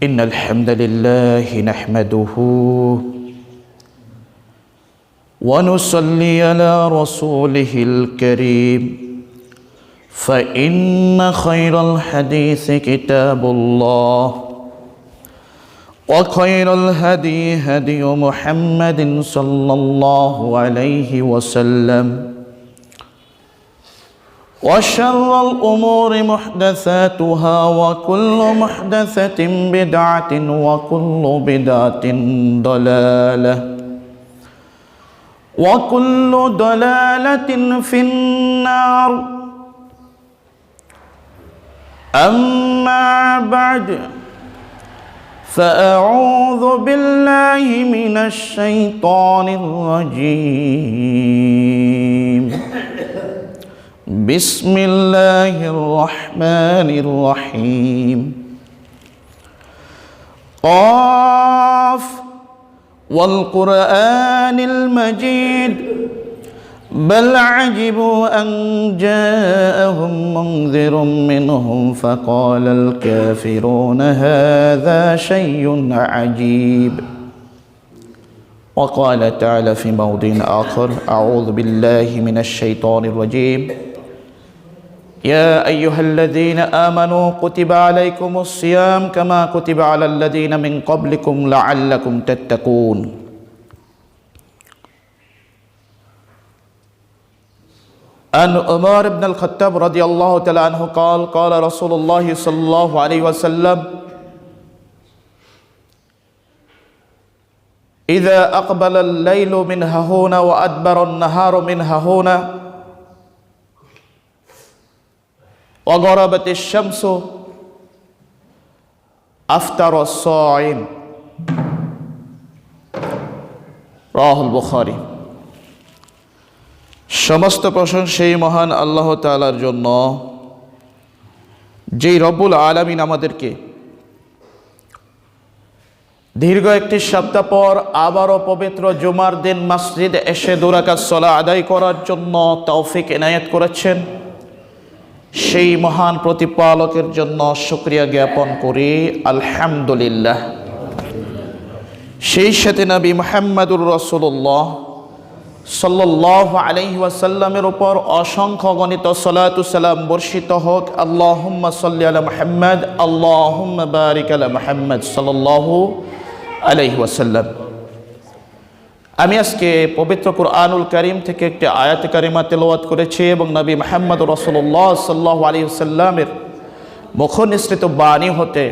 إن الحمد لله نحمده ونصلي على رسوله الكريم فإن خير الحديث كتاب الله وخير الهدي هدي محمد صلى الله عليه وسلم وشر الأمور محدثاتها وكل محدثة بدعة وكل بدعة ضلالة وكل ضلالة في النار. أما بعد فأعوذ بالله من الشيطان الرجيم. بسم الله الرحمن الرحيم. قاف والقرآن المجيد بل عجبوا أن جاءهم منذر منهم فقال الكافرون هذا شيء عجيب. وقال تعالى في موضع آخر أعوذ بالله من الشيطان الرجيم. يا أيها الذين آمنوا كتب عليكم الصيام كما كتب على الذين من قبلكم لعلكم تتقون. عن عمر بن الخطاب رضي الله تعالى عنه قال قال رسول الله صلى الله عليه وسلم إذا أقبل الليل من هنا وأدبر النهار من هنا وغربت الشمس أفطر الصائم. রাহুল বুখারী। সমস্ত প্রশংসা সেই মহান আল্লাহ তাআলার জন্য, যেই রব্বুল আলামিন আমাদেরকে দীর্ঘ একটি সপ্তাহ পর আবারও পবিত্র জুমার দিন মসজিদে এসে 2 রাকাত সালাত আদায় করার জন্য তৌফিক এনায়েত করেছেন। সেই মহান প্রতিপালকের জন্য শুকরিয়া জ্ঞাপন করি আলহামদুলিল্লাহ। সেই সাথে নবী মুহাম্মদুর রাসূলুল্লাহ সাল্লাল্লাহু আলাইহি ওয়াসাল্লামের উপর অসংখ্য গণিত সালাতু সালাম বর্ষিত হোক। আল্লাহুম্মা সাল্লি আলা মুহাম্মদ আল্লাহুম্মা বারিক আলা মুহাম্মদ সাল্লাল্লাহু আলাইহি ওয়াসাল্লাম। আমি আজকে পবিত্র কুরআনুল কারীম থেকে একটি আয়াত কারিমা তেলাওয়াত করেছি এবং নবী মুহাম্মদ রাসূলুল্লাহ সাল্লাল্লাহু আলাইহি ওয়াসাল্লামের মুখনিসৃত বাণী হতে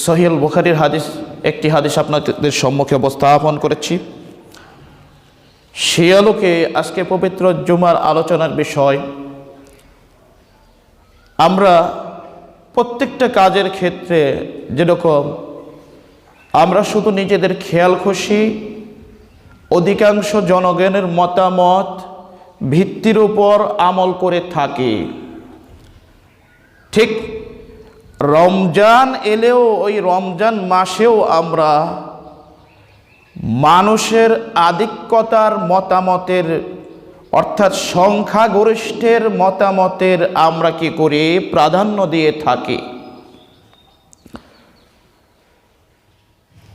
সহিহ বুখারীর হাদিস একটি হাদিস আপনাদের সম্মুখে উপস্থাপন করেছি। সেই আলোকে আজকে পবিত্র জুমার আলোচনার বিষয়, আমরা প্রত্যেকটা কাজের ক্ষেত্রে যেরকম আমরা শুধু নিজেদের খেয়াল খুশি অধিকাংশ জনগণের মতামত ভিত্তির উপর আমল করে থাকি, ঠিক রমজান এলেও ওই রমজান মাসেও আমরা মানুষের আধিক্যতার মতামতের অর্থাৎ সংখ্যাগরিষ্ঠের মতামতের আমরা কি করি প্রাধান্য দিয়ে থাকি।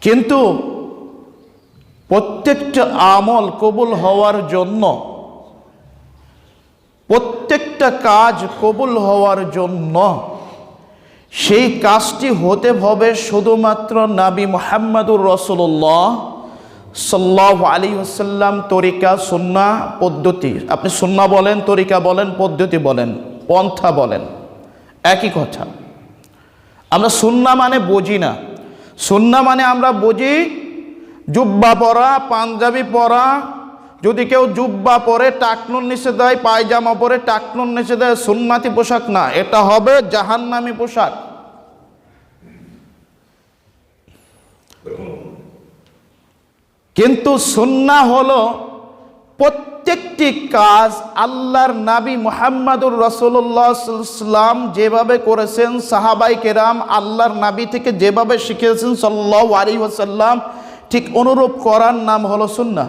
কিন্তু প্রত্যেকটা আমল কবুল হওয়ার জন্য, প্রত্যেকটা কাজ কবুল হওয়ার জন্য সেই কাজটি হতে হবে শুধুমাত্র নবী মুহাম্মদুর রাসূলুল্লাহ সাল্লাল্লাহু আলাইহি ওয়াসাল্লাম তরিকা সুন্নাহ পদ্ধতি, আপনি সুন্নাহ বলেন, তরিকা বলেন, পদ্ধতি বলেন, পন্থা বলেন, একই কথা। আমরা সুন্নাহ মানে বুঝি না। সুন্নাহ মানে আমরা বুঝি জুব্বা পরা, পাঞ্জাবি পরা, যদি কেউ জুব্বা পরে টাকনুর নিচে দেয়, পায়জামা পরে টাকনুর নিচে দেয়, সুন্নাতি পোশাক না, এটা হবে জাহান্নামী পোশাক। কিন্তু সুন্নাহ হলো প্রত্যেকটি কাজ আল্লাহর নবী মুহাম্মদুর রাসূলুল্লাহ সাল্লাল্লাহু আলাইহি ওয়াসাল্লাম যেভাবে করেছেন, সাহাবায়ে কেরাম আল্লাহর নবী থেকে যেভাবে শিখেছেন সাল্লাল্লাহু আলাইহি ওয়াসাল্লাম, ঠিক অনুরূপ করার নাম হলো সুন্নাহ।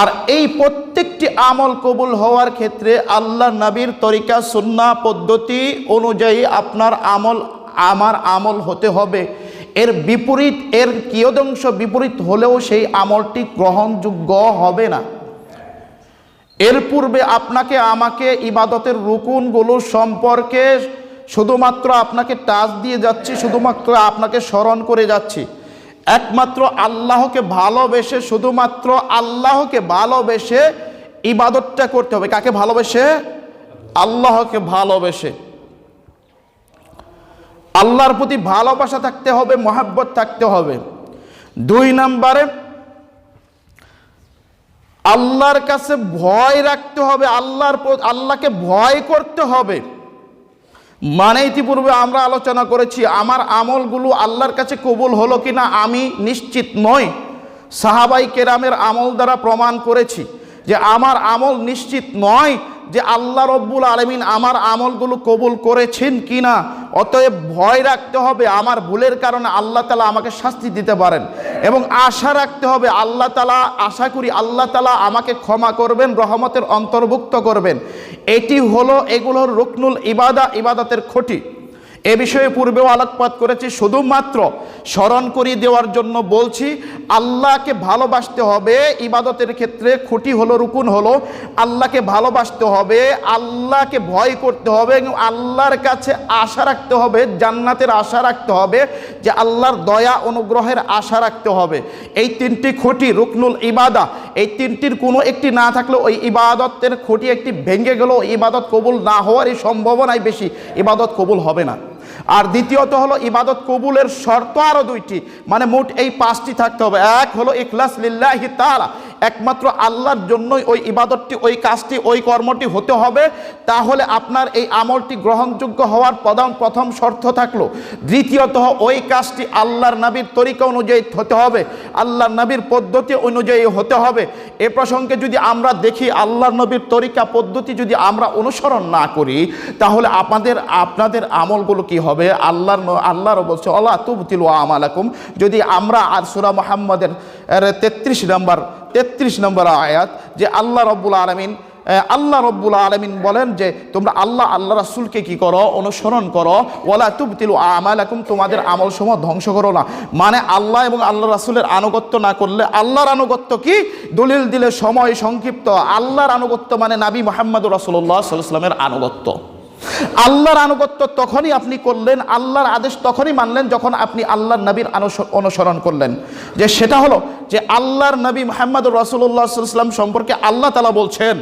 আর এই প্রত্যেকটি আমল কবুল হওয়ার ক্ষেত্রে আল্লাহর নবীর তরিকা সুন্নাহ পদ্ধতি অনুযায়ী আপনার আমল আমার আমল হতে হবে। এর বিপরীত, এর কিয়দংশ বিপরীত হলেও সেই আমলটি গ্রহণযোগ্য হবে না। এর পূর্বে আপনাকে আমাকে ইবাদতের রুকুনগুলো সম্পর্কে শুধুমাত্র আপনাকে টাচ দিয়ে যাচ্ছি, শুধুমাত্র আপনাকে স্মরণ করে যাচ্ছি। একমাত্র আল্লাহকে ভালোবেসে, শুধুমাত্র আল্লাহকে ভালোবেসে ইবাদতটা করতে হবে। কাকে ভালোবেসে? আল্লাহকে ভালোবেসে। আল্লাহর প্রতি ভালোবাসা থাকতে হবে, মহাব্বত থাকতে হবে। 2 নম্বরে আল্লাহর কাছে ভয় রাখতে হবে, আল্লাহকে ভয় করতে হবে। মানে ইতিপূর্বে আমরা আলোচনা করেছি, আমার আমলগুলো আল্লাহর কাছে কবুল হলো কিনা আমি নিশ্চিত নই। সাহাবাই কেরামের আমল দ্বারা প্রমাণ করেছি যে আমার আমল নিশ্চিত নয় যে আল্লাহ রব্বুল আলামিন আমার আমলগুলো কবুল করেছেন কিনা। অতএব ভয় রাখতে হবে আমার ভুলের কারণে আল্লাহ তাআলা আমাকে শাস্তি দিতে পারেন, এবং আশা রাখতে হবে আল্লাহ তাআলা, আশা করি আল্লাহ তাআলা আমাকে ক্ষমা করবেন, রহমতের অন্তর্ভুক্ত করবেন। এগুলোর রুকনুল ইবাদা, ইবাদতের খুঁটি। এ বিষয়ে পূর্বেও আলোকপাত করেছি, শুধুমাত্র স্মরণ করিয়ে দেওয়ার জন্য বলছি। আল্লাহকে ভালোবাসতে হবে ইবাদতের ক্ষেত্রে, খুঁটি হলো, রুকুন হলো আল্লাহকে ভালোবাসতে হবে, আল্লাহকে ভয় করতে হবে, এবং আল্লাহর কাছে আশা রাখতে হবে, জান্নাতের আশা রাখতে হবে, যে আল্লাহর দয়া অনুগ্রহের আশা রাখতে হবে। এই 3টি খুঁটি রুকনুল ইবাদা, এই 3টির কোনো একটি না থাকলে ওই ইবাদতের খুঁটি একটি ভেঙে গেল, ইবাদত কবুল না হওয়ারই সম্ভাবনাই বেশি, ইবাদত কবুল হবে না। আর দ্বিতীয়ত হলো ইবাদত কবুলের শর্ত আরো 2টি, মানে মোট এই 5টি থাকতে হবে। এক হলো ইখলাস লিল্লাহি তাআলা, একমাত্র আল্লাহর জন্যই ওই ইবাদতটি, ওই কাজটি, ওই কর্মটি হতে হবে। তাহলে আপনার এই আমলটি গ্রহণযোগ্য হওয়ার প্রথম শর্ত থাকলো। দ্বিতীয়ত ওই কাজটি আল্লাহর নবীর তরিকা অনুযায়ী হতে হবে, আল্লাহর নবীর পদ্ধতি অনুযায়ী হতে হবে। এ প্রসঙ্গে যদি আমরা দেখি, আল্লাহর নবীর তরিকা পদ্ধতি যদি আমরা অনুসরণ না করি, তাহলে আপনাদের আমলগুলো কি হবে? আল্লাহর বলছে আল্লাহ তুবতিলু আমালাকুম। যদি আমরা আর সূরা মুহাম্মাদের 33 নম্বর আয়াত, যে আল্লাহ রব্বুল আলামিন বলেন যে তোমরা আল্লাহ রাসূলকে কি করো? অনুসরণ করো। ওয়ালা তুবতিলু আমালাকুম, তোমাদের আমল সমূহ ধ্বংস করো না। মানে আল্লাহ এবং আল্লাহ রাসূলের আনুগত্য না করলে, আল্লাহর আনুগত্য কি? দলিল দিলে সময় সংক্ষিপ্ত। আল্লাহর আনুগত্য মানে নবী মুহাম্মদুর রাসূলুল্লাহ সাল্লাল্লাহু আলাইহি ওয়াসাল্লামের আনুগত্য। আল্লাহর আনুগত্য তখনই আপনি করলেন, আল্লাহর আদেশ তখনই মানলেন যখন আপনি আল্লাহর নবীর অনুসরণ করলেন। যে সেটা হলো যে আল্লাহর নবী মুহাম্মদুর রাসূলুল্লাহ সাল্লাল্লাহু আলাইহি ওয়াসাল্লাম সম্পর্কে আল্লাহ তাআলা বলছেন,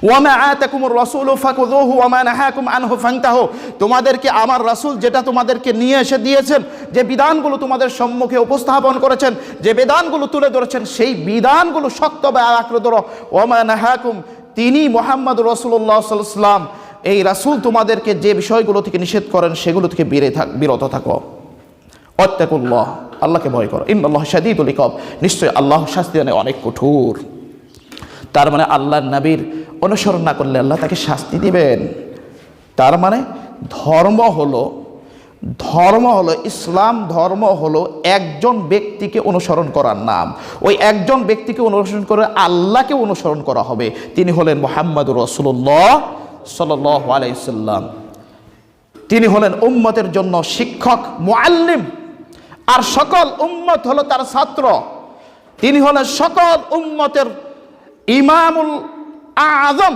ওয়ামা আতাকুমুর রাসূলু ফাকুযুহু ওয়ামা নাহাকুম আনহু ফান্তাহু। তোমাদেরকে আমার রাসূল যেটা তোমাদেরকে নিয়ে এসে দিয়েছেন, যে বিধানগুলো তোমাদের সম্মুখে উপস্থাপন করেছেন, যে বিধানগুলো তুলে ধরেছেন, সেই বিধানগুলো শক্তভাবে আঁকড়ে ধরো। ওয়ামা নাহাকুম, তিনি মুহাম্মদ রাসূলুল্লাহ সাল্লাল্লাহু আলাইহি ওয়াসাল্লাম, এই রাসূল তোমাদেরকে যে বিষয়গুলো থেকে নিষেধ করেন সেগুলো থেকে বিরত থাকো। ওয়াত্তাকুল্লাহ, আল্লাহকে ভয় করো। ইন্নাল্লাহ শাদীদুল ইকাব, নিশ্চয় আল্লাহ শাস্তি দেন অনেক কঠোর। তার মানে আল্লাহর নবীর অনুসরণ না করলে আল্লাহ তাকে শাস্তি দিবেন। তার মানে ধর্ম হলো ইসলাম ধর্ম হলো একজন ব্যক্তিকে অনুসরণ করার নাম। ওই একজন ব্যক্তিকে অনুসরণ করে আল্লাহকে অনুসরণ করা হবে। তিনি হলেন মুহাম্মদুর রাসূলুল্লাহ সাল্লাল্লাহু আলাইহি ওয়াসাল্লাম। তিনি হলেন উম্মতের জন্য শিক্ষক, মুআল্লিম, আর সকল উম্মত হলো তার ছাত্র। তিনি হলেন সকল উম্মতের ইমামুল আযম,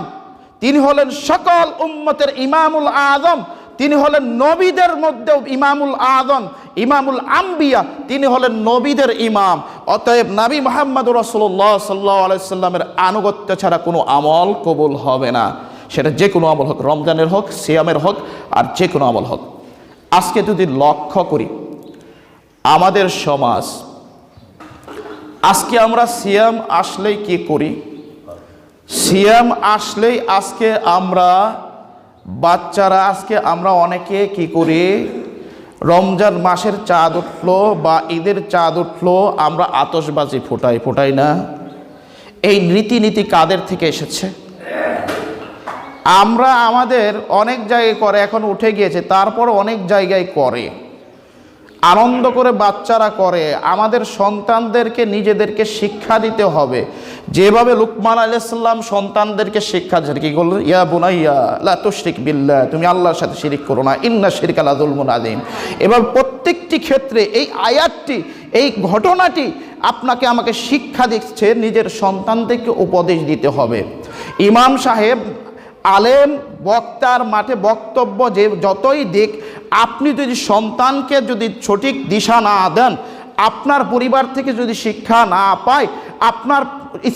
তিনি হলেন সকল উম্মতের ইমামুল আযম। তিনি হলেন নবীদের মধ্যেও ইমামুল আযম, ইমামুল আম্বিয়া, তিনি হলেন নবীদের ইমাম। অতএব নবী মুহাম্মদুর রাসূলুল্লাহ সাল্লাল্লাহু আলাইহি ওয়াসাল্লামের আনুগত্য ছাড়া কোনো আমল কবুল হবে না। সেটা যে কোনো আমল হোক, রমজানের হোক, সিয়ামের হোক, আর যে কোনো আমল হোক। আজকে যদি লক্ষ্য করি আমাদের সমাজ, আজকে আমরা সিয়াম আসলেই কি করি? সিয়াম আসলেই আজকে আমরা বাচ্চারা, আজকে আমরা অনেকে কি করি? রমজান মাসের চাঁদ উঠলো বা ঈদের চাঁদ উঠলো, আমরা আতশবাজি ফোটাই না? এই রীতিনীতি কাদের থেকে এসেছে? আমরা আমাদের অনেক জায়গায় করে, এখন উঠে গিয়েছে, তারপর অনেক জায়গায় করে। আনন্দ করে বাচ্চারা করে, আমাদের সন্তানদেরকে নিজেদেরকে শিক্ষা দিতে হবে। যেভাবে লুকমান আলাইহিস সালাম সন্তানদেরকে শিক্ষা দিয়েছেন, কি বললেন? ইয়া বুনাইয়া লা তুশরিক বিল্লাহ, তুমি আল্লাহর সাথে শিরিক করো না, ইন্না শিরকা লা যুলমুন আযীম। এবার প্রত্যেকটি ক্ষেত্রে এই আয়াতটি, এই ঘটনাটি আপনাকে আমাকে শিক্ষা দিচ্ছে নিজের সন্তানদেরকে উপদেশ দিতে হবে। ইমাম সাহেব, আলেম, বক্তার মাঠে বক্তব্য যে যতই দিক, আপনি যদি সন্তানকে যদি সঠিক দিশা না দেন, আপনার পরিবার থেকে যদি শিক্ষা না পায়, আপনার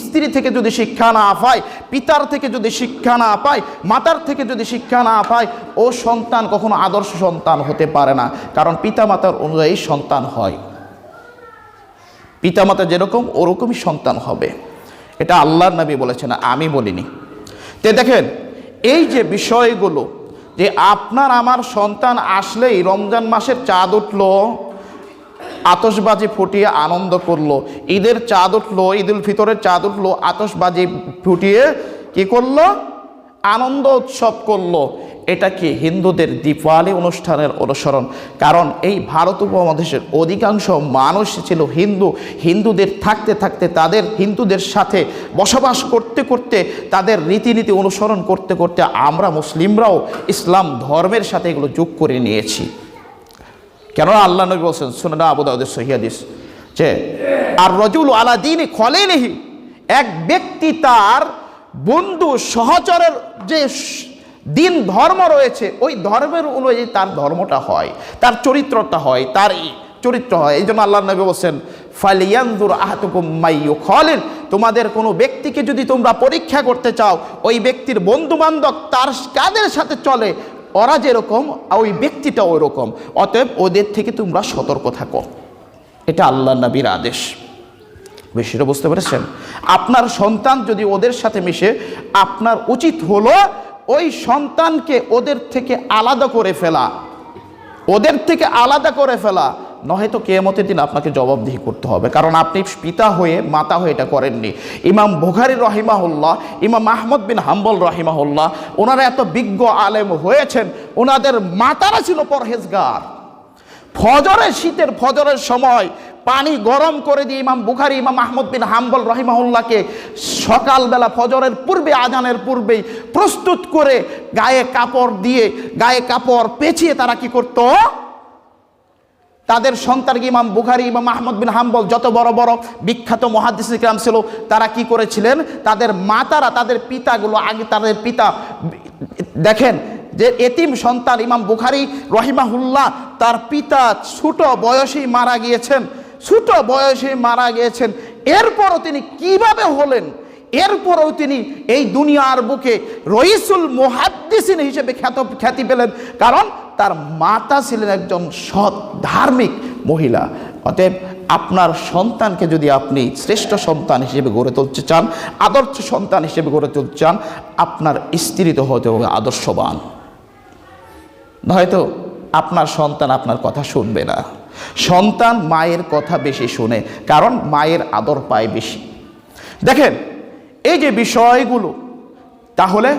স্ত্রী থেকে যদি শিক্ষা না পায়, পিতার থেকে যদি শিক্ষা না পায়, মাতার থেকে যদি শিক্ষা না পায়, ও সন্তান কখনো আদর্শ সন্তান হতে পারে না। কারণ পিতামাতার অনুযায়ী সন্তান হয়, পিতামাতা যেরকম ওরকমই সন্তান হবে। এটা আল্লাহর নবী বলেছেন, আমি বলিনি। তে দেখেন, এই যে বিষয়গুলো, যে আপনার আমার সন্তান আসলেই রমজান মাসের চাঁদ উঠলো, আতশবাজি ফুটিয়ে আনন্দ করলো, ঈদের চাঁদ উঠলো, ঈদুল ফিতরের চাঁদ উঠলো, আতশবাজি ফুটিয়ে কি করলো? আনন্দ উৎসব করলো। এটা কি হিন্দুদের দীপাবলি অনুষ্ঠানের অনুসরণ? কারণ এই ভারত উপমহাদেশের অধিকাংশ মানুষ ছিল হিন্দু। হিন্দুদের থাকতে থাকতে, তাদের হিন্দুদের সাথে বসবাস করতে করতে, তাদের রীতিনীতি অনুসরণ করতে করতে আমরা মুসলিমরাও ইসলাম ধর্মের সাথে এগুলো যোগ করে নিয়েছি। কেননা আল্লাহ নবী বলছেন, সুনান আবু দাউদের সহিহ হাদিস, যে আর রাজুলু আলা দীনি খলিলিহি, এক ব্যক্তি তার বন্ধু সহচরের যে দিন ধর্ম রয়েছে, ওই ধর্মের অনুযায়ী তার ধর্মটা হয়, তার চরিত্রটা হয়, তার চরিত্র হয়। এই জন্য আল্লাহ নবী বলছেন, ফালিয়ানজুর আহাদুকুম মাইয়ু খলিল, তোমাদের কোনো ব্যক্তিকে যদি তোমরা পরীক্ষা করতে চাও, ওই ব্যক্তির বন্ধু বান্ধব তার কাদের সাথে চলে, ওরা যেরকম ওই ব্যক্তিটা ওই রকম, অতএব ওদের থেকে তোমরা সতর্ক থাকো। এটা আল্লাহ নবীর আদেশ। বিষয়টা বুঝতে পেরেছেন? আপনার সন্তান যদি ওদের সাথে মিশে, আপনার উচিত হলো ওই সন্তানকে ওদের থেকে আলাদা করে ফেলা, ওদের থেকে আলাদা করে ফেলা, নয়তো কিয়ামতের দিন আপনাকে জবাবদিহি করতে হবে। কারণ আপনি পিতা হয়ে মাতা হয়ে এটা করেননি। ইমাম বুখারী রহিমাহুল্লাহ, ইমাম আহমদ বিন হাম্বল রহিমাহুল্লাহ, ওনারা এত বিজ্ঞ আলেম হয়েছেন, ওনাদের মাতারা ছিল পরহেজগার। ফজরের, শীতের ফজরের সময় পানি গরম করে দিয়ে ইমাম বুখারী, ইমাম আহমদ বিন হাম্বল রহিমাহুল্লাহকে সকালবেলা ফজরের পূর্বে, আজানের পূর্বেই প্রস্তুত করে গায়ে কাপড় দিয়ে, গায়ে কাপড় পেঁচিয়ে তারা কি করত? তাদের সন্তান ইমাম বুখারী, ইমাম আহমদ বিন হাম্বল, যত বড় বড় বিখ্যাত মুহাদ্দিস ইকরাম ছিল, তারা কি করেছিলেন? তাদের মাতারা, তাদের পিতাগুলো, আগে তাদের পিতা, দেখেন যে এতিম সন্তান ইমাম বুখারী রহিমাহুল্লাহ, তার পিতা ছোট বয়সেই মারা গিয়েছেন, ছোট বয়সে মারা গিয়েছেন। এরপরও তিনি কিভাবে হলেন? এরপরও তিনি এই দুনিয়ার বুকে রইসুল মুহাদ্দিসিন হিসেবে খ্যাতি পেলেন, কারণ তার মাতা ছিলেন একজন সৎ ধার্মিক মহিলা। অতএব আপনার সন্তানকে যদি আপনি শ্রেষ্ঠ সন্তান হিসেবে গড়ে তুলতে চান, আদর্শ সন্তান হিসেবে গড়ে তুলতে চান, আপনার স্ত্রী তো হতে হবে আদর্শবান, নয়তো আপনার সন্তান আপনার কথা শুনবে না। সন্তান মায়ের কথা বেশি শুনে, কারণ মায়ের আদর পায় বেশি। দেখেন এই যে বিষয়গুলো, তাহলে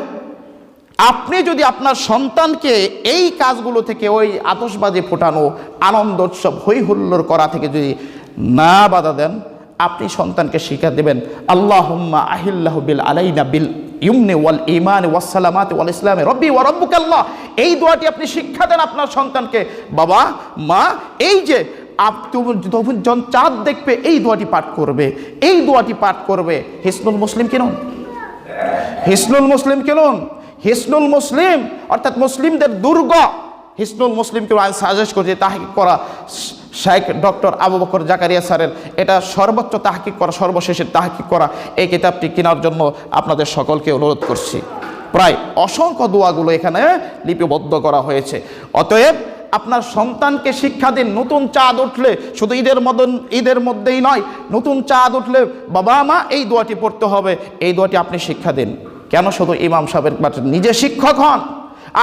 আপনি যদি আপনার সন্তানকে এই কাজগুলো থেকে, ওই আতশবাজি ফোটানো, আনন্দ উৎসব হই হুল্লোড় করা থেকে যদি না বাধা দেন, আপনি সন্তানকে শিক্ষা দেবেন আল্লাহুম্মা আহিল্লাহু বিল আলাইনা বিল ইউমনি ওয়াল ঈমান ওয়াস সালামাতি ওয়াল ইসলামি রব্বি ওয়া রব্বুকাল্লাহ। এই দোয়াটি আপনি শিক্ষা দেন আপনার সন্তানকে, বাবা মা, এই যে তুমি যখন চাঁদ দেখবে এই দোয়াটি পাঠ করবে, এই দোয়াটি পাঠ করবে। হিসনুল মুসলিম কিনুন, হিসনুল মুসলিম কিনুন, হিসনুল মুসলিম অর্থাৎ মুসলিমদের দুর্গ। হিসনুল মুসলিমকে আমি সাজেস্ট করছি তাহকিক করা শাইখ ডক্টর আবু বকর জাকারিয়া স্যারের, এটা সর্বোচ্চ তাহকিক করা, সর্বশেষের তাহকিক করা এই কিতাবটি কেনার জন্য আপনাদের সকলকে অনুরোধ করছি। প্রায় অসংখ্য দোয়াগুলো এখানে লিপিবদ্ধ করা হয়েছে। অতএব আপনার সন্তানকে শিক্ষা দিন, নতুন চাঁদ উঠলে, শুধু ঈদের মধ্যেই নয়, নতুন চাঁদ উঠলে বাবা মা এই দোয়াটি পড়তে হবে, এই দোয়াটি আপনি শিক্ষা দিন। কেন শুধু ইমাম সাহেবের নিজে শিক্ষক হন?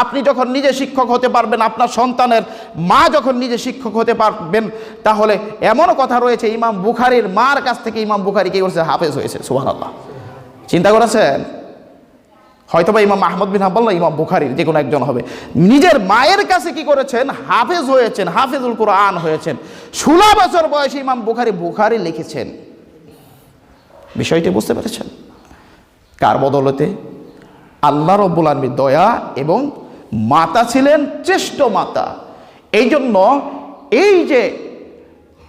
আপনি যখন নিজে শিক্ষক হতে পারবেন, আপনার সন্তানের মা যখন নিজে শিক্ষক হতে পারবেন, তাহলে এমনও কথা রয়েছে ইমাম বুখারীর মার কাছ থেকে ইমাম বুখারী কি করেছে? হাফেজ হয়েছে। সুবহানাল্লাহ, চিন্তা করেছেন? হয়তোবা ইমাম আহমদ বিন হাম্বল না ইমাম বুখারীর যে কোনো একজন হবে। নিজের মায়ের কাছে কি করেছেন, হাফেজ হয়েছেন, হাফেজুল কোরআন হয়েছেন। 16 বছর বয়সে ইমাম বুখারী লিখেছেন। বিষয়টি বুঝতে পেরেছেন? কার বদলতে? আল্লাহ রাব্বুল আলামিন দয়া এবং মাতা ছিলেন শ্রেষ্ঠ মাতা। এই জন্য এই যে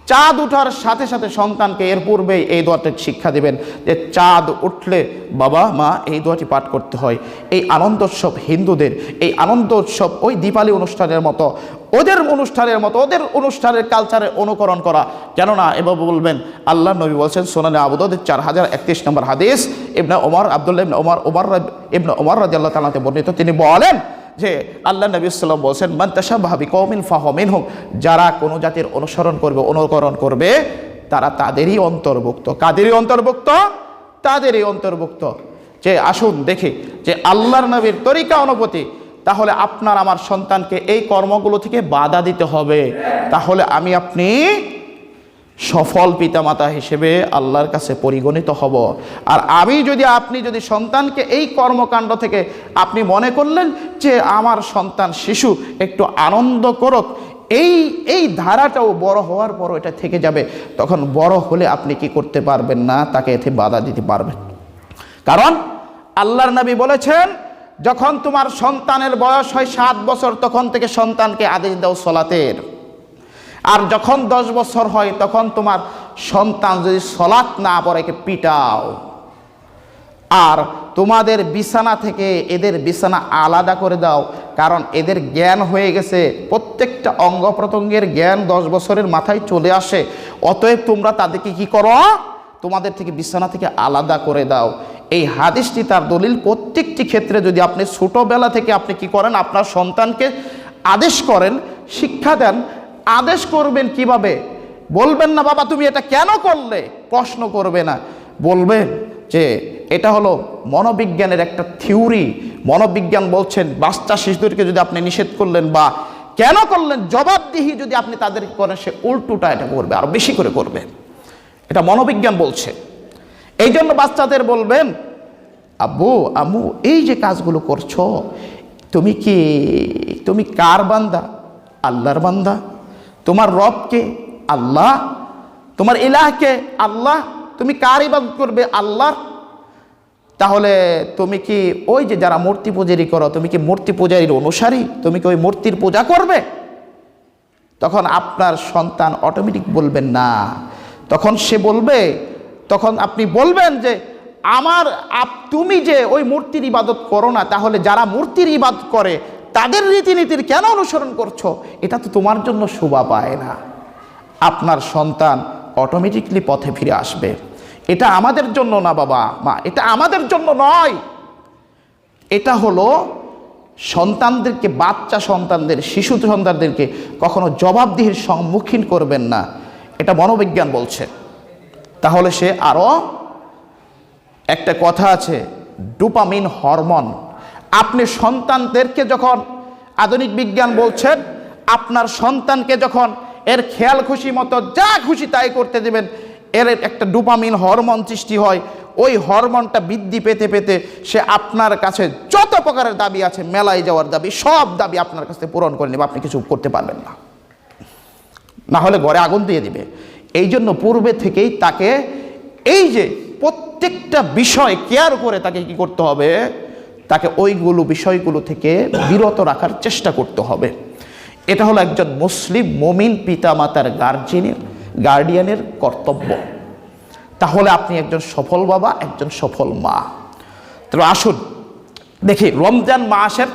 চাঁদ উঠার সাথে সাথে সন্তানকে এর পূর্বেই এই দোয়াটি শিক্ষা দিবেন যে চাঁদ উঠলে বাবা মা এই দোয়াটি পাঠ করতে হয়। এই আনন্দ উৎসব হিন্দুদের, এই আনন্দ উৎসব ওই দীপালি অনুষ্ঠানের মতো, ওদের অনুষ্ঠানের কালচারে অনুকরণ করা যেন না। এভাবে বলবেন, আল্লাহ নবী বলছেন সুনানে আবু দাউদের 4031 নম্বর হাদিস, আব্দুল্লাহ ইবনে ওমর রাদিয়াল্লাহু তাআলা তে বর্ণিত। তিনি বলেন যে আল্লাহ নবী সাল্লাল্লাহু আলাইহি ওয়াসাল্লাম বলছেন, মান তাশাব্বাহা বিকওমিন ফাহুয়া মিনহুম, যারা কোনো জাতির অনুকরণ করবে তারা তাদেরই অন্তর্ভুক্ত। কাদেরই অন্তর্ভুক্ত? তাদেরই অন্তর্ভুক্ত। যে আসুন দেখি যে আল্লাহর নবীর তরিকা অনুপতি, তাহলে আপনার আমার সন্তানকে এই কর্মগুলো থেকে বাধা দিতে হবে। তাহলে আমি আপনি সফল পিতামাতা হিসেবে আল্লাহর কাছে পরিগণিত হব। আর আপনি যদি সন্তানকে এই কর্মকাণ্ড থেকে আপনি মনে করলেন যে আমার সন্তান শিশু একটু আনন্দ করুক, এই ধারাটাও বড় হওয়ার পরও এটা থেকে যাবে, তখন বড় হলে আপনি কি করতে পারবেন না, তাকে এতে বাধা দিতে পারবেন। কারণ আল্লাহর নবী বলেছেন, যখন তোমার সন্তানের বয়স হয় 7 বছর তখন থেকে সন্তানকে আদেশ দাও সলাতের। আর যখন 10 বছর হয় তখন তোমার সন্তান যদি সলাত না পড়ে একে পিটাও। আর তোমাদের বিছানা থেকে এদের বিছানা আলাদা করে দাও, কারণ এদের জ্ঞান হয়ে গেছে, প্রত্যেকটা অঙ্গ প্রত্যঙ্গের জ্ঞান 10 বছরের মাথায় চলে আসে। অতএব তোমরা তাদেরকে কি করো, তোমাদের থেকে বিছানা থেকে আলাদা করে দাও। এই হাদিসটি তার দলিল। প্রত্যেকটি ক্ষেত্রে যদি আপনি ছোটবেলা থেকে আপনি কি করেন, আপনার সন্তানকে আদেশ করেন, শিক্ষা দেন। আদেশ করবেন কিভাবে? বলবেন না বাবা তুমি এটা কেন করলে, প্রশ্ন করবে না, বলবেন যে এটা হলো মনোবিজ্ঞানের একটা থিওরি। মনোবিজ্ঞান বলছেন বাচ্চা শিশুদেরকে যদি আপনি নিষেধ করলেন বা কেন করলেন জবাবদিহি যদি আপনি তাদেরকে করেন, সে উল্টোটা এটা করবে, আরো বেশি করে করবে। এটা মনোবিজ্ঞান বলছে। এই জন্য বাচ্চাদের বলবেন, আব্বু আম্মু এই যে কাজগুলো করছো, তুমি কার বান্দা? আল্লাহর বান্দা। তোমার রবকে? আল্লাহ। তোমার ইলাহকে? আল্লাহ। তুমি কার ইবাদত করবে? আল্লাহ। তাহলে তুমি কি ওই যে যারা মূর্তি পূজারি করো, তুমি কি মূর্তি পূজারীর অনুসারী? তুমি কি ওই মূর্তির পূজা করবে? তখন আপনার সন্তান অটোমেটিক বলবেন না। তখন আপনি বলবেন যে তুমি যে ওই মূর্তির ইবাদত করো না, তাহলে যারা মূর্তির ইবাদত করে তাদের রীতিনীতির কেন অনুসরণ করছো? এটা তো তোমার জন্য শোভা পায় না। আপনার সন্তান অটোমেটিকলি পথে ফিরে আসবে। এটা আমাদের জন্য না বাবা মা, এটা আমাদের জন্য নয়। এটা হলো সন্তানদেরকে, বাচ্চা সন্তানদের, শিশু সন্তানদেরকে কখনো জবাবদিহির সম্মুখীন করবেন না, এটা মনোবিজ্ঞান বলছে। তাহলে সে আরো একটা কথা আছে, ডোপামিন হরমোন। আপনি সন্তানদেরকে যখন, আধুনিক বিজ্ঞান বলছেন, আপনার সন্তানকে যখন এর খেয়াল খুশি মতো যা খুশি তাই করতে দেবেন, এর একটা ডোপামিন হরমোন সৃষ্টি হয়। ওই হরমোনটা বৃদ্ধি পেতে পেতে সে আপনার কাছে যত প্রকারের দাবি আছে, মেলায় যাওয়ার দাবি, সব দাবি আপনার কাছে পূরণ করে নেবে, আপনি কিছু করতে পারবেন না, না হলে ঘরে আগুন দিয়ে দিবে। এই জন্য পূর্বে থেকেই তাকে এই যে প্রত্যেকটা বিষয় কেয়ার করে তাকে কি করতে হবে, তাকে ওইগুলো বিষয়গুলো থেকে বিরত রাখার চেষ্টা করতে হবে। এটা হলো একজন মুসলিম মুমিন পিতামাতার গার্ডিয়ানের কর্তব্য। তাহলে আপনি একজন সফল বাবা, একজন সফল মা। তবে আসুন দেখি রমজান মাসের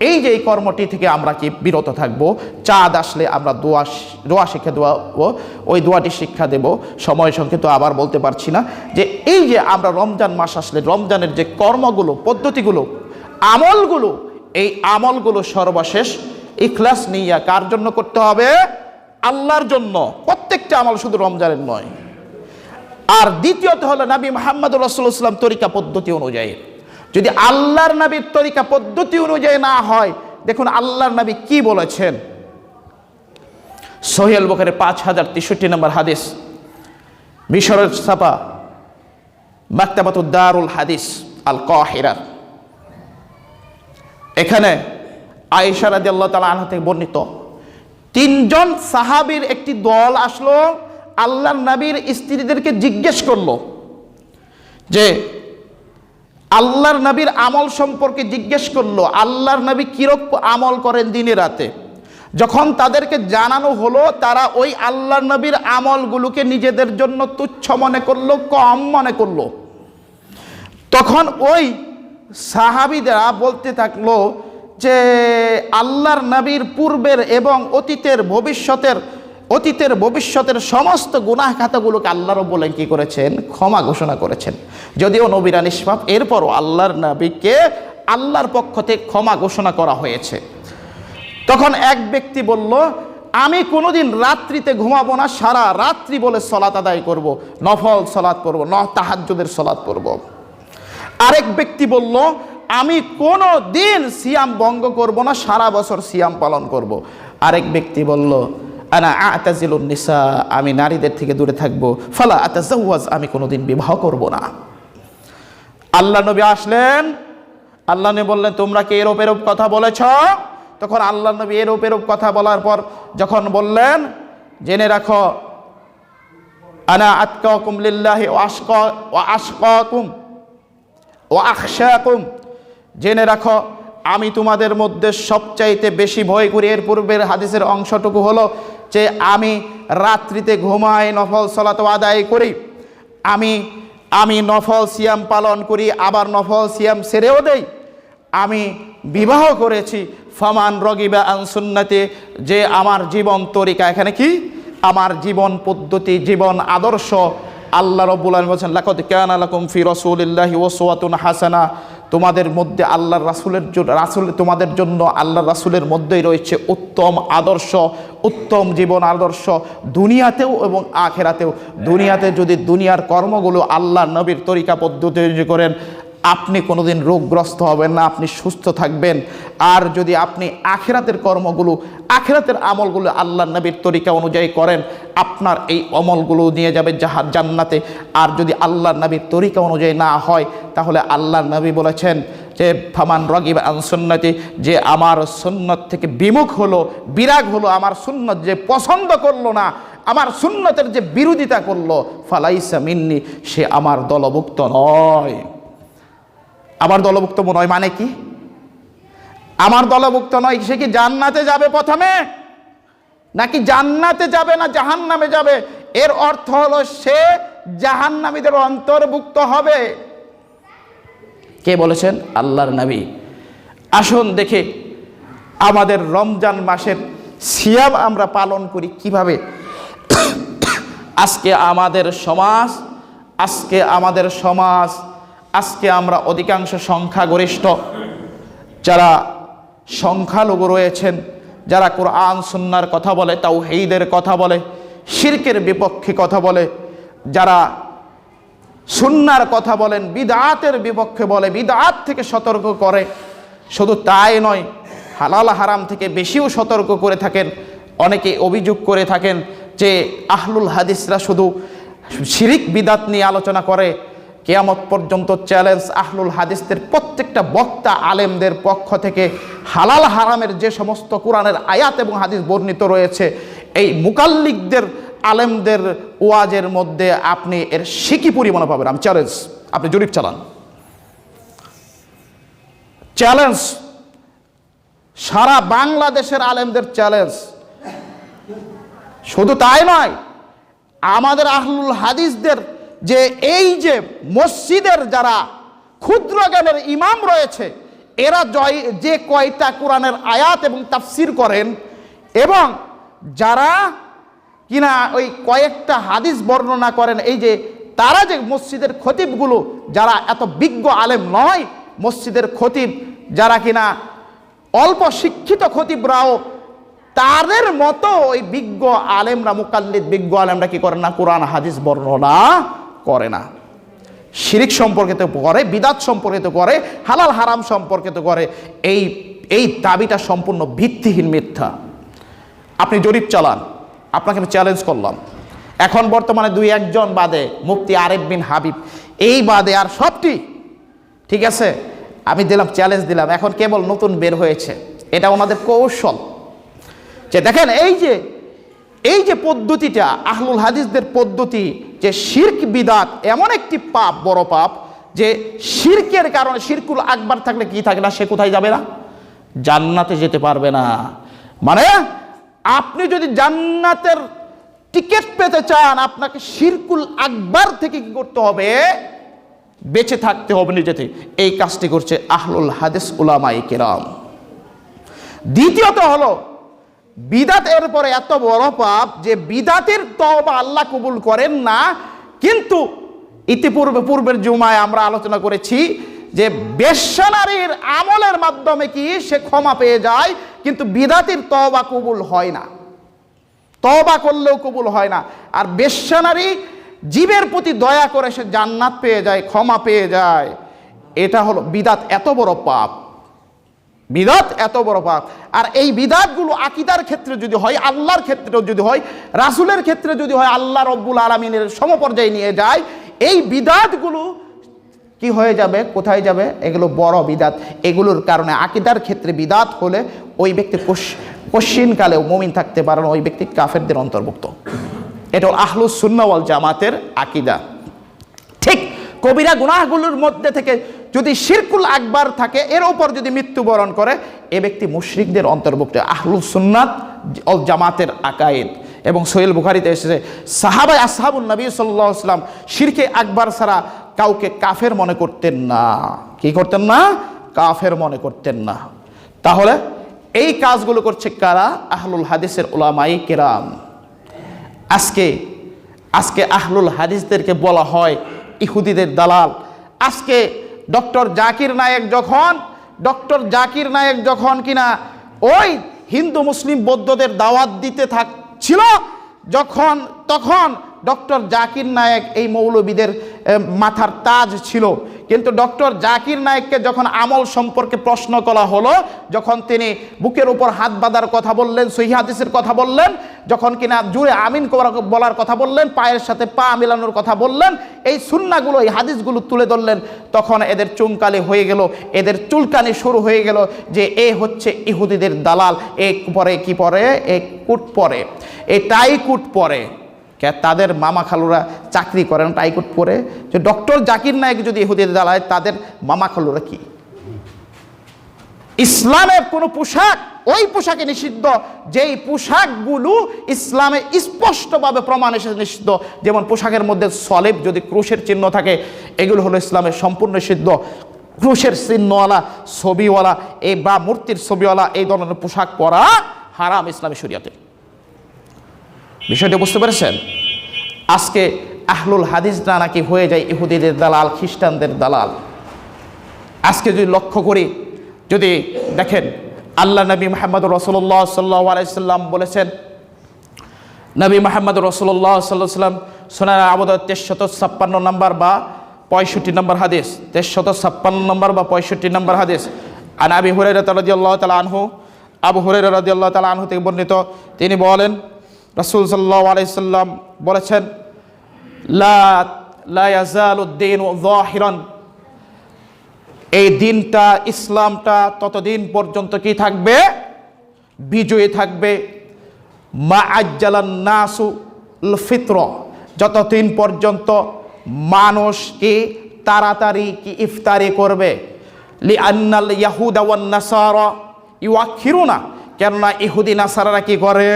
এই যে এই কর্মটি থেকে আমরা কি বিরত থাকবো। চাঁদ আসলে আমরা দোয়া শিক্ষা দেবো, ওই দোয়াটি শিক্ষা দেব। সময় সংক্ষিপ্ত আবার বলতে পারছি না। যে এই যে আমরা রমজান মাস আসলে রমজানের যে কর্মগুলো, পদ্ধতিগুলো, আমলগুলো, এই আমলগুলো সর্বশেষ ইখলাস নিয়া কার জন্য করতে হবে? আল্লাহর জন্য। প্রত্যেকটা আমল, শুধু রমজানের নয়। আর দ্বিতীয়ত হলো নবী মুহাম্মদুর রাসূলুল্লাহ সাল্লাল্লাহু আলাইহি ওয়াসাল্লাম তরিকা পদ্ধতি অনুযায়ী। যদি আল্লাহর নবীর তরিকা পদ্ধতি অনুযায়ী না হয়, দেখুন আল্লাহর নবী কি বলেছেন। সহিহ আল বুখারী 5063 নম্বর হাদিস, মিশরের ছাপা মাকতাবাতুদ দারুল হাদিস আল কাহিরা, এখানে আয়েশা রাদিয়াল্লাহু তাআলা আনহা থেকে বর্ণিত 3 জন সাহাবীর একটি দল আসলো, আল্লাহর নবীর স্ত্রীদেরকে জিজ্ঞেস করলো যে আল্লাহর নবীর আমল সম্পর্কে জিজ্ঞেস করলো, আল্লাহর নবী কিরকম আমল করেন দিনে রাতে। যখন তাদেরকে জানানো হলো, তারা ওই আল্লাহর নবীর আমলগুলোকে নিজেদের জন্য তুচ্ছ মনে করলো, কম মনে করলো। তখন ওই সাহাবীরা বলতে থাকলো যে আল্লাহর নবীর পূর্বের এবং অতীতের ভবিষ্যতের সমস্ত গুনাহ খাতাগুলোকে আল্লাহ রাব্বুল আলামিন কি করেছেন? ক্ষমা ঘোষণা করেছেন। যদিও নবীরা নিষ্পাপ, এরপরও আল্লাহর নবীকে আল্লাহর পক্ষ থেকে ক্ষমা ঘোষণা করা হয়েছে। তখন এক ব্যক্তি বলল, আমি কোনোদিন রাত্রিতে ঘুমাবো না, সারা রাত্রি বলে সালাত আদায় করব, নফল সালাত পড়ব, তাহাজ্জুদের সালাত পড়ব। আরেক ব্যক্তি বলল, আমি কোনো দিন সিয়াম ভঙ্গ করব না, সারা বছর সিয়াম পালন করব। আরেক ব্যক্তি বলল, আনা আতাজিলুন নিসা, আমি নারীদের থেকে দূরে থাকব, ফালা আতাজাওয়াজ, আমি কোনোদিন বিবাহ করব না। আল্লাহ নবী আসলেন, আল্লাহ নবী বললেন, তোমরা কি এরূপ কথা বলেছ? তখন আল্লাহ নবী এরূপ কথা বলার পর যখন বললেন, জেনে রাখো, আনা আতকাকুম লিল্লাহি ওয়া আশকাকুম ওয়া আখশাকুম, জেনে রাখো আমি তোমাদের মধ্যে সবচাইতে বেশি ভয় করি। এর পূর্বের হাদিসের অংশটুকু হলো যে আমি রাত্রিতে ঘুমাই, নফল সালাত আদায় করি, আমি নফল সিয়াম পালন করি, আবার নফল সিয়াম ছেড়েও দেই, আমি বিবাহ করেছি। ফামান রগিবা আন সুন্নতি, যে আমার জীবন তরিকা, এখানে কি আমার জীবন পদ্ধতি, জীবন আদর্শ, আল্লাহ রাব্বুল আলামিন বলেছেন, লাকাদ কানা লাকুম ফি রাসূলিল্লাহি উসওয়াতুন হাসানা, তোমাদের মধ্যে আল্লাহর তোমাদের জন্য আল্লাহর রাসূলের মধ্যেই রয়েছে উত্তম আদর্শ, উত্তম জীবন আদর্শ, দুনিয়াতেও এবং আখিরাতেও। দুনিয়াতে যদি দুনিয়ার কর্মগুলো আল্লাহর নবীর তরিকা পদ্ধতি করেন, আপনি কোনোদিন রোগগ্রস্ত হবেন না, আপনি সুস্থ থাকবেন। আর যদি আপনি আখিরাতের কর্মগুলো, আখিরাতের আমলগুলো আল্লাহর নবীর তরিকা অনুযায়ী করেন, আপনার এই আমলগুলো নিয়ে যাবে জান্নাতে। আর যদি আল্লাহর নবীর তরিকা অনুযায়ী না হয়, তাহলে আল্লাহর নবী বলেছেন যে ফামান রাগিবা আন সুন্নতি, যে আমার সুন্নত থেকে বিমুখ হলো, বিরাগ হলো, আমার সুন্নত যে পছন্দ করলো না, আমার সুন্নতের যে বিরোধিতা করলো, ফালাইসা মিন্নি, সে আমার দলভুক্ত নয়। আমার দলভুক্ত নয় মানে কি? আমার দলভুক্ত নয়, সে কি জান্নাতে যাবে প্রথমে, নাকি জান্নাতে যাবে না জাহান্নামে যাবে? এর অর্থ হলো সে জাহান্নামীদের অন্তর্ভুক্ত হবে। কে বলেছেন? আল্লাহর নবী। আসুন দেখে আমাদের রমজান মাসের সিয়াম আমরা পালন করি কিভাবে। আজকে আমরা অধিকাংশ সংখ্যাগরিষ্ঠ যারা সংখ্যালঘু রয়েছেন, যারা কোরআন সুন্নাহর কথা বলে, তাওহীদের কথা বলে, শিরকের বিপক্ষে কথা বলে, যারা সুন্নাহর কথা বলেন, বিদআতের বিপক্ষে বলে, বিদআত থেকে সতর্ক করে। শুধু তাই নয়, হালাল হারাম থেকে বেশিও সতর্ক করে থাকেন। অনেকে অভিযোগ করে থাকেন যে আহলুল হাদিসরা শুধু শিরিক বিদআত নিয়ে আলোচনা করে। কিয়ামত পর্যন্ত চ্যালেঞ্জ, আহলুল হাদিসদের প্রত্যেকটা বক্তা আলেমদের পক্ষ থেকে হালাল হারামের যে সমস্ত কোরআনের আয়াত এবং হাদিস বর্ণিত রয়েছে, এই মুকাল্লিদদের আলেমদের ওয়াজের মধ্যে আপনি এর শিকি পরিমাণ পাবেন। আমি চ্যালেঞ্জ, আপনি জরিপ চালান, চ্যালেঞ্জ, সারা বাংলাদেশের আলেমদের চ্যালেঞ্জ। শুধু তাই নয়, আমাদের আহলুল হাদিসদের যে এই যে মসজিদের যারা ক্ষুদ্র জ্ঞানের ইমাম রয়েছে, এরা যে কয়টা কোরআনের আয়াত এবং তাফসির করেন, এবং যারা কিনা ওই কয়েকটা হাদিস বর্ণনা করেন, এই যে তারা যে মসজিদের খতিবগুলো, যারা এত বিজ্ঞ আলেম নয়, মসজিদের খতিব যারা কিনা অল্প শিক্ষিত খতিবরাও, তাদের মতো ওই বিজ্ঞ আলেমরা, মুকাল্লিদ বিজ্ঞ আলেমরা কি করে না? কোরআন হাদিস বর্ণনা করে না। শিরিক সম্পর্কিত করে, বিদআত সম্পর্কিত করে, হালাল হারাম সম্পর্কিত করে। এই দাবিটা সম্পূর্ণ ভিত্তিহীন, মিথ্যা। আপনি জরিপ চালান, আপনাকে আমি চ্যালেঞ্জ করলাম। এখন বর্তমানে 2-1 বাদে, মুফতি আরেফ বিন হাবিব, এই বাদে আর সবটি ঠিক আছে। আমি দিলাম, চ্যালেঞ্জ দিলাম, এখন কেবল নতুন বের হয়েছে, এটা ওনাদের কৌশল। যে দেখেন এই যে পদ্ধতিটা আহলুল হাদিসদের পদ্ধতি, যে শিরক বিদাত এমন একটি পাপ, বড় পাপ, যে শিরকের কারণে শিরকুল আকবার থাকলে কি থাকে না, সে কোথায় যাবে না? জান্নাতে যেতে পারবে না। মানে আপনি যদি জান্নাতের টিকিট পেতে চান, আপনাকে শিরকুল আকবার থেকে কি করতে হবে? বেঁচে থাকতে হবে নিজেতে। এই কাজটি করছে আহলুল হাদিস উলামায়ে কেরাম। দ্বিতীয়ত হলো বিদাত, এর পরে এত বড় পাপ যে বিদাতের তওবা আল্লাহ কবুল করেন না। কিন্তু পূর্বের জুমায় আমরা আলোচনা করেছি যে বেশ্যা নারীর আমলের মাধ্যমে কি সে ক্ষমা পেয়ে যায়, কিন্তু বিদাতের তওবা কবুল হয় না, তওবা করলেও কবুল হয় না। আর বেশ্যা নারী জীবের প্রতি দয়া করে সে জান্নাত পেয়ে যায়, ক্ষমা পেয়ে যায়। এটা হলো বিদাত, এত বড় পাপ, বিদাত এত বড় পাপ। আর এই বিদাতগুলো আকীদার ক্ষেত্রে যদি হয়, আল্লাহর ক্ষেত্রেও যদি হয়, রাসূলের ক্ষেত্রে যদি হয়, আল্লাহ রব্বুল আলামিনের সমপর্যায়ে নিয়ে যায়, এই বিদাতগুলো কি হয়ে যাবে, কোথায় যাবে? এগুলো বড় বিদাত। এগুলোর কারণে আকীদার ক্ষেত্রে বিদাত হলে ওই ব্যক্তি কশিনকালেও মুমিন থাকতে পারে না, ওই ব্যক্তি কাফেরদের অন্তর্ভুক্ত। এটা হল আহলুস সুন্নাহ ওয়াল জামাতের আকীদা। ঠিক কবিরা গুনাহগুলোর মধ্যে থেকে যদি শিরকুল আকবার থাকে, এর উপর যদি মৃত্যুবরণ করে, এ ব্যক্তি মুশরিকদের অন্তর্ভুক্ত। আহলুস সুন্নাত ওয়াল জামাতের আকায়েদ। এবং সহিহ বুখারীতে এসেছে সাহাবায়ে আসহাবুন নবী সাল্লাল্লাহু আলাইহি ওয়াসাল্লাম শিরকে আকবার ছাড়া কাউকে কাফের মনে করতেন না। কি করতেন না? কাফের মনে করতেন না। তাহলে এই কাজগুলো করছে কারা? আহলুল হাদিসের উলামায়ে কেরাম। আজকে আহলুল হাদিসদেরকে বলা হয় ইহুদিদের দালাল। আজকে ডক্টর জাকির নায়েক যখন কিনা ওই হিন্দু মুসলিম বৌদ্ধদের দাওয়াত দিতে ছিল, তখন ডক্টর জাকির নায়েক এই মৌলবীদের মাথার তাজ ছিল। কিন্তু ডক্টর জাকির নায়েককে যখন আমল সম্পর্কে প্রশ্ন করা হলো, যখন তিনি বুকের উপর হাত বাঁধার কথা বললেন, সহিহ হাদিসের কথা বললেন, যখন কিনা জুড়ে আমিন বলার কথা বললেন, পায়ের সাথে পা মেলানোর কথা বললেন, এই সুন্নাহগুলো, এই হাদিসগুলো তুলে ধরলেন, তখন এদের চুনকালি হয়ে গেল, এদের চুলকানি শুরু হয়ে গেল যে এ হচ্ছে ইহুদিদের দালাল। এ পরে কি পরে? এই কুট পরে, এই টাই কুট পরে। তাদের মামা খালুরা চাকরি করেন টাইকুট পরে। যে ডক্টর জাকির নায়েক যদি ইহুদিদের দালাল, তাদের মামা খালুরা কি? ইসলামের কোন পোশাক ওই পোশাকে নিষিদ্ধ যেই পোশাকগুলো ইসলামে স্পষ্টভাবে প্রমাণ এসে নিষিদ্ধ। যেমন পোশাকের মধ্যে সলিব যদি ক্রুশের চিহ্ন থাকে, এগুলো হলো ইসলামের সম্পূর্ণ নিষিদ্ধ। ক্রুশের চিহ্নওয়ালা, ছবিওয়ালা বা মূর্তির ছবিওয়ালা এই ধরনের পোশাক পরা হারাম ইসলামী শরীয়তে। বিষয়টা বুঝতে পেরেছেন? আজকে আহলুল হাদিসরা নাকি হয়ে যায় ইহুদিদের দালাল, খ্রিস্টানদের দালাল। আজকে যদি লক্ষ্য করি, যদি দেখেন, আল্লাহ নবী মুহাম্মদ রাসূলুল্লাহ সাল্লাল্লাহু আলাইহি সাল্লাম বলেছেন, নবী মুহাম্মদ রাসূলুল্লাহ সাল্লাল্লাহু আলাইহি সাল্লাম সুনান আবু দাউদ 1356 নম্বর বা 65 নম্বর হাদিস, 1356 নম্বর বা 65 নম্বর হাদিস। আন আবি হুরায়রা রাদিয়াল্লাহু তাআলা আনহু, আবু হুরায়রা রাদিয়াল্লাহু তাআলা আনহু থেকে বর্ণিত, তিনি বলেন রাসূল সাল্লাল্লাহু আলাইহি সাল্লাম বলেছেন, লা ইয়াজালুদ-দীনু যাহিরান, এই দিনটা, ইসলামটা ততদিন পর্যন্ত কি থাকবে? বিজয়ী থাকবে। মা আজ্জালান নাসু ফিত্র, যতদিন পর্যন্ত মানুষ কি তাড়াতাড়ি কি ইফতারি করবে। লিআন্নাল ইয়াহুদা ওয়ান নাসারা ইউআখিরুনা, কেননা ইহুদি নাসারারা কি করে?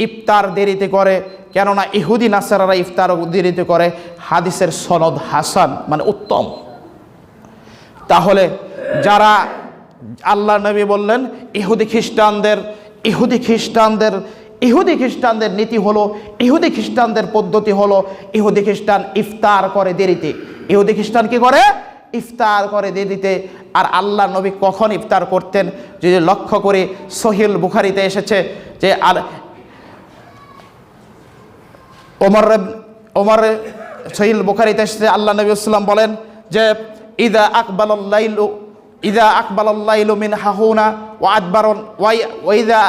ইফতার দেরিতে করে। কেননা ইহুদি নাসারারা ইফতার দেরিতে করে। হাদিসের সনদ হাসান, মানে উত্তম। তাহলে যারা আল্লাহ নবী বললেন ইহুদি খ্রিস্টানদের নীতি হলো, ইহুদি খ্রিস্টানদের পদ্ধতি হলো, ইহুদি খ্রিস্টান ইফতার করে দেরিতে। ইহুদি খ্রিস্টান কি করে? ইফতার করে দেরিতে। আর আল্লাহ নবী কখন ইফতার করতেন? যদি লক্ষ্য করে সহিহ বুখারীতে এসেছে যে ওমর সহিহ বুখারীতে এসেছে, আল্লাহ নবী সাল্লাল্লাহু বলেন যে ইদা আকবালাল লাইলু মিন হাহুনা ওয়া আদবারন ওয়া ইদা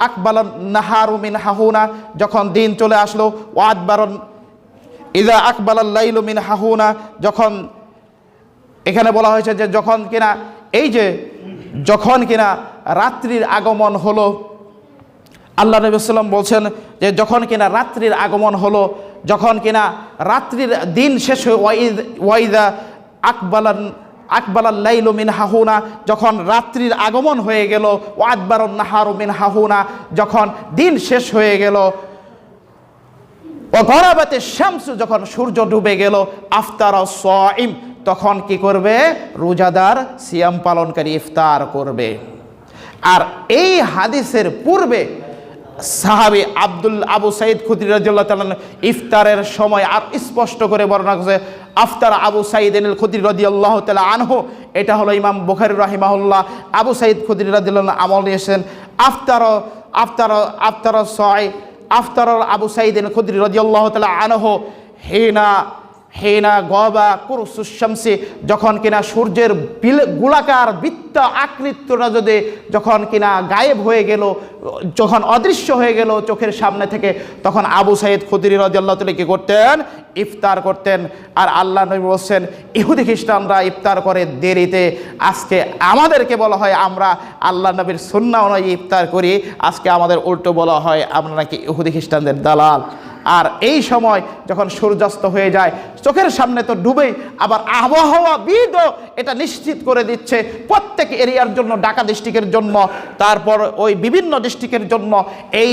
আকবালান নাহারু মিন হাহুনা, যখন দিন চলে আসলো, ওয়া আদবারন ইদা আকবালাল লাইলু মিন হাহুনা, যখন এখানে বলা হয়েছে যে যখন কিনা এই যে যখন কিনা রাত্রির আগমন হলো, আল্লাহ নবী সাল্লাম বলছেন যে যখন কিনা রাত্রির আগমন হলো, যখন কিনা রাত্রির দিন শেষ হয়ে ওয়াইদা আকবালাল লাইলু মিন হাহুনা, যখন রাত্রির আগমন হয়ে গেল, ওয়াদবারুন নাহারু মিন হাহুনা, যখন দিন শেষ হয়ে গেল, ওয়া গরাবাতিশ শামসু, যখন সূর্য ডুবে গেল, আফতারা সাইম, তখন কি করবে? রোজাদার সিয়াম পালনকারী ইফতার করবে। আর এই হাদিসের পূর্বে সাহাবী আবু সাঈদ খুদরি রাদিয়াল্লাহু তাআলা ইফতারের সময় আর স্পষ্ট করে বর্ণনা করেছে, আফতার আবু সাঈদ আল খুদরি রাদিয়াল্লাহু তাআলা আনহু। এটা হলো ইমাম বুখারী রাহিমাহুল্লাহ আবু সাঈদ খুদরি রাদিয়াল্লাহু আনহু আমল নিয়েছেন। আফতার আবু সাঈদ আল খুদরি রাদিয়াল্লাহু তাআলা আনহু হেনা গবা কুরসুস শামসি, যখন কিনা সূর্যের গোলাকার বৃত্ত আকৃতিটা যদি যখন কিনা গায়েব হয়ে গেল, যখন অদৃশ্য হয়ে গেল চোখের সামনে থেকে, তখন আবু সাঈদ খুদরি রাদিয়াল্লাহু তাআলা কি করতেন? ইফতার করতেন। আর আল্লাহ নবী বলছেন ইহুদি খ্রিস্টানরা ইফতার করে দেরিতে, আজকে আমাদেরকে বলা হয় আমরা আল্লাহ নবীর সুন্নাহ অনুযায়ী ইফতার করি, আজকে আমাদের উল্টো বলা হয় আমরা নাকি ইহুদি খ্রিস্টানদের দালাল। আর এই সময় যখন সূর্যাস্ত হয়ে যায় চোখের সামনে তো ডুবেই, আবার আবহাওয়াবিদও এটা নিশ্চিত করে দিচ্ছে প্রত্যেক এরিয়ার জন্য, ঢাকা ডিস্ট্রিক্টের জন্য, তারপর ওই বিভিন্ন ডিস্ট্রিক্টের জন্য এই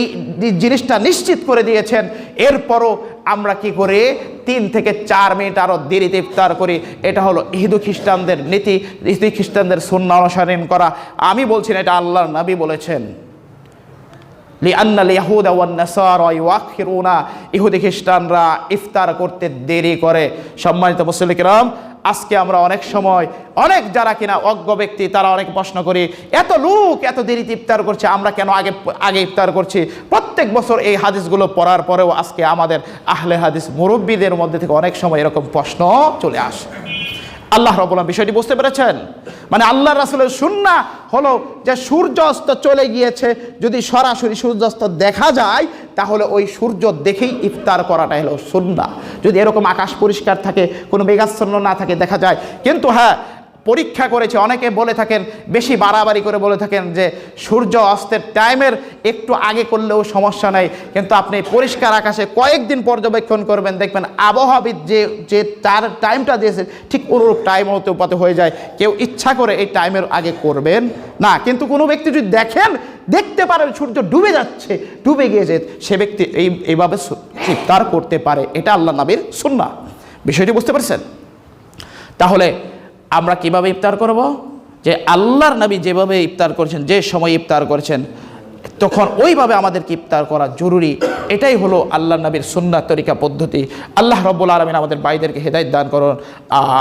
জিনিসটা নিশ্চিত করে দিয়েছেন। এরপরও আমরা কি করি? 3 থেকে 4 মিনিট আরও দেরিতে ইফতার করি। এটা হলো ইহুদি খ্রিস্টানদের নীতি, ইহুদি খ্রিস্টানদের সুন্নাহ অনুসরণ করা। আমি বলছি না, এটা আল্লাহর নবী বলেছেন। লিআন্নাল ইয়াহুদা ওয়ান নাসারা ইউআখিরুনা, ইহুদি খ্রিস্টানরা ইফতার করতে দেরি করে। সম্মানিত মুসল্লি কিরাম, আজকে আমরা অনেক সময় অনেক যারা কিনা অজ্ঞ ব্যক্তি তারা অনেক প্রশ্ন করি, এত লোক এত দেরিতে ইফতার করছে, আমরা কেন আগে ইফতার করছি? প্রত্যেক বছর এই হাদিসগুলো পড়ার পরেও আজকে আমাদের আহলে হাদিস মুরব্বীদের মধ্যে থেকে অনেক সময় এরকম প্রশ্ন চলে আসে। আল্লাহ রাব্বুল আলামিন বিষয়টি বুঝতে পেরেছেন? মানে আল্লাহ রাসূলের সুন্নাহ হলো যে সূর্যাস্ত চলে গিয়েছে, যদি সরাসরি সূর্যাস্ত দেখা যায় তাহলে ওই সূর্য দেখেই ইফতার করাটাই হলো সুন্নাহ। যদি এরকম আকাশ পরিষ্কার থাকে, কোনো মেঘাচ্ছন্ন না থাকে, দেখা যায়। কিন্তু হ্যাঁ, পরীক্ষা করেছে, অনেকে বলে থাকেন, বেশি বাড়াবাড়ি করে বলে থাকেন যে সূর্য অস্তের টাইমের একটু আগে করলেও সমস্যা নেই। কিন্তু আপনি পরিষ্কার আকাশে কয়েকদিন পর্যবেক্ষণ করবেন, দেখবেন আবহাওয়াবিদ যে তার টাইমটা দিয়েছে ঠিক অনুরূপ টাইম অনুপাতে হয়ে যায়। কেউ ইচ্ছা করে এই টাইমের আগে করবেন না। কিন্তু কোনো ব্যক্তি যদি দেখতে পারেন সূর্য ডুবে যাচ্ছে, ডুবে গিয়েছে, সে ব্যক্তি এইভাবে ইফতার করতে পারে। এটা আল্লাহ নবীর সুন্নাহ। বিষয়টি বুঝতে পারছেন? তাহলে আমরা কিভাবে ইফতার করব? যে আল্লাহর নবী যেভাবে ইফতার করেছেন, যে সময় ইফতার করেছেন, তখন ওইভাবে আমাদেরকে ইফতার করা জরুরি। এটাই হলো আল্লাহর নবীর সুন্নাহ তরিকা পদ্ধতি। আল্লাহ রাব্বুল আলামিন আমাদের ভাইদেরকে হেদায়েত দান করুন।